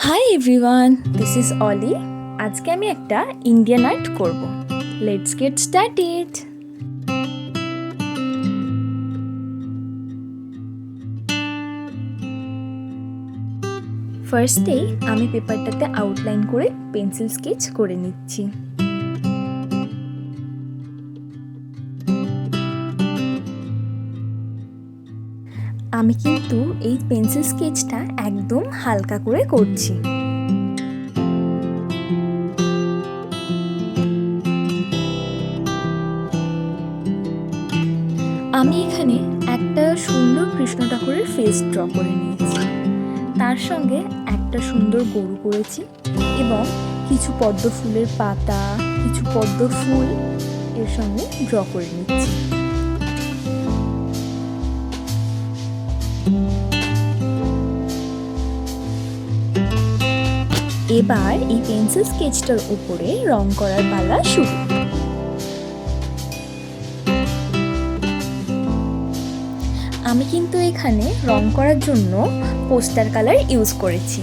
Hi everyone, this is অলি। আজকে আমি একটা ইন্ডিয়ান আর্ট করব। Let's get started. ফার্স্টেই আমি পেপারটাতে আউটলাইন করে পেন্সিল স্কেচ করে নিচ্ছি। আমি কিন্তু এই পেন্সিল স্কেচটা একদম হালকা করে করছি। আমি এখানে একটা সুন্দর কৃষ্ণ ঠাকুরের ফেস ড্র করে নিয়েছি, তার সঙ্গে একটা সুন্দর গরু করেছি এবং কিছু পদ্ম ফুলের পাতা, কিছু পদ্ম ফুল এর সঙ্গে ড্র করে নিচ্ছি। এবার এই পেন্সিল স্কেচটার উপরে রং করার পালা শুরু। আমি কিন্তু এখানে রং করার জন্য পোস্টার কালার ইউজ করেছি।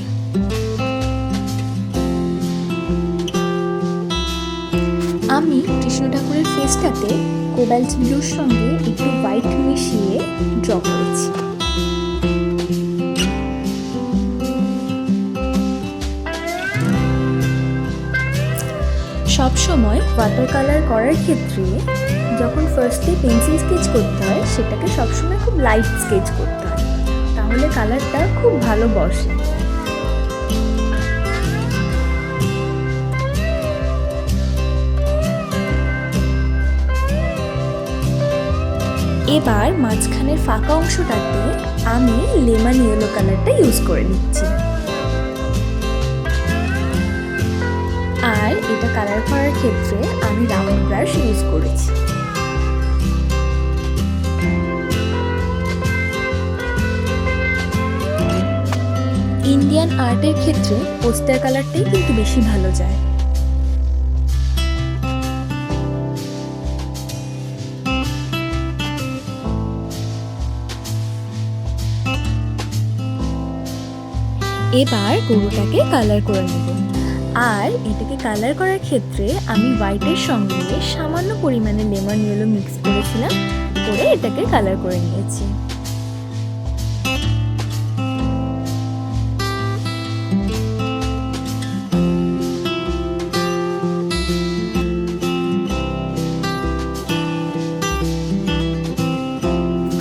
আমি কৃষ্ণ ঠাকুরের ফেসটাতে কোবাল্ট ব্লুর সঙ্গে একটু হোয়াইট মিশিয়ে ড্র করেছি। সব সময় ওয়াটার কালার করার ক্ষেত্রে যখন ফার্স্টে পেন্সিল স্কেচ করতে হয় সেটাকে সবসময় খুব লাইট স্কেচ করতে হয়, তাহলে কালারটা খুব ভালো বসে। এবার মাঝখানের ফাঁকা অংশটাতে আমি লেমন ইয়েলো কালারটা ইউজ করে নিচ্ছি। আর এটা কালার করার ক্ষেত্রে আমি রাউন্ড ব্রাশ ইউজ করেছি। ইন্ডিয়ান আর্টের ক্ষেত্রে পোস্টার কালারটাই কিন্তু বেশি ভালো যায়। এবার গরুটাকে কালার করে নেব। আর এটাকে কালার করার ক্ষেত্রে আমি হোয়াইটের সঙ্গে সামান্য পরিমাণে লেমন ইয়েলো মিক্স করেছিলাম, করে এটাকে কালার করে নিয়েছি।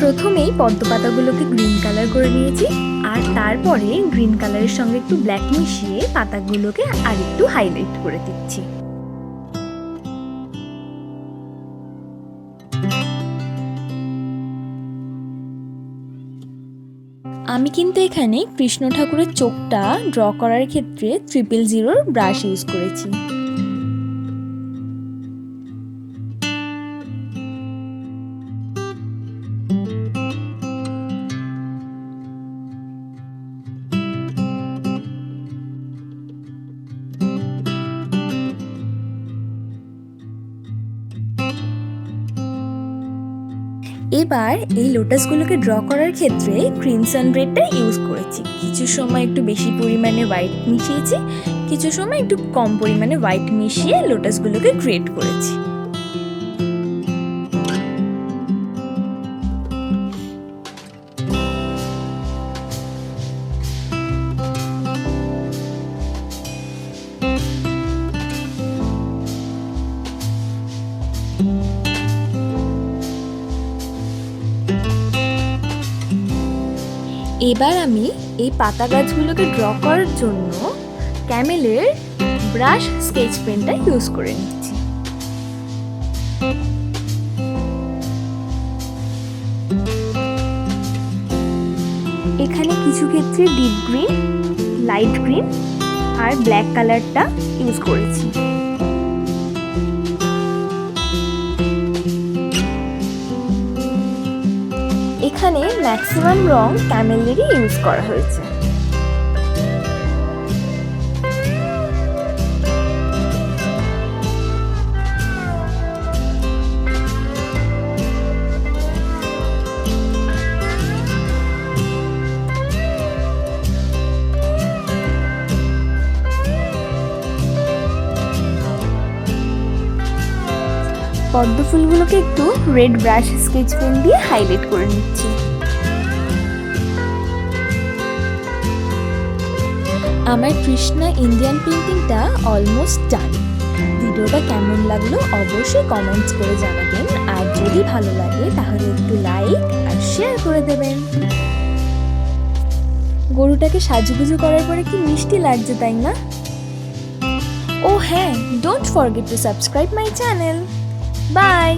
প্রথমেই পদ্ম পাতাগুলোকে গ্রিন কালার করে নিয়েছি, আর তারপরে গ্রিন কালারের সঙ্গে একটু ব্ল্যাক মিশিয়ে পাতাগুলোকে আর একটু হাইলাইট করে দিচ্ছি। আমি কিন্তু এখানে কৃষ্ণ ঠাকুরের চোখটা ড্র করার ক্ষেত্রে 000 ব্রাশ ইউজ করেছি। এবার এই লোটাসগুলোকে ড্র করার ক্ষেত্রে ক্রিমসন রেডটা ইউজ করেছি। কিছু সময় একটু বেশি পরিমাণে হোয়াইট মিশিয়েছি, কিছু সময় একটু কম পরিমাণে হোয়াইট মিশিয়ে লোটাসগুলোকে ক্রিয়েট করেছি। এবার আমি এই পাতা গাছগুলোকে ড্র করার জন্য ক্যামেলের ব্রাশ স্কেচ পেনটা ইউজ করে নিচ্ছি। এখানে কিছু ক্ষেত্রে ডিপ গ্রিন, লাইট গ্রিন আর ব্ল্যাক কালারটা ইউজ করেছি। এখানে ম্যাক্সিমাম রং ক্যামেলেরই ইউজ করা হয়েছে। পদ্ম ফুলগুলোকে একটু রেড ব্রাশ স্কেচ পেন দিয়ে হাইলাইট করে নিচ্ছি। আমার কৃষ্ণা ইন্ডিয়ান পেইন্টিংটা অলমোস্ট ডান। ভিডিওটা কেমন লাগলো অবশ্যই কমেন্টস করে জানাবেন, আর যদি ভালো লাগে তাহলে একটু লাইক আর শেয়ার করে দেবেন। গরুটাকে সাজুগুজু করার পরে কি মিষ্টি লাগছে, তাই না? ও হ্যাঁ, don't forget to subscribe my channel. By.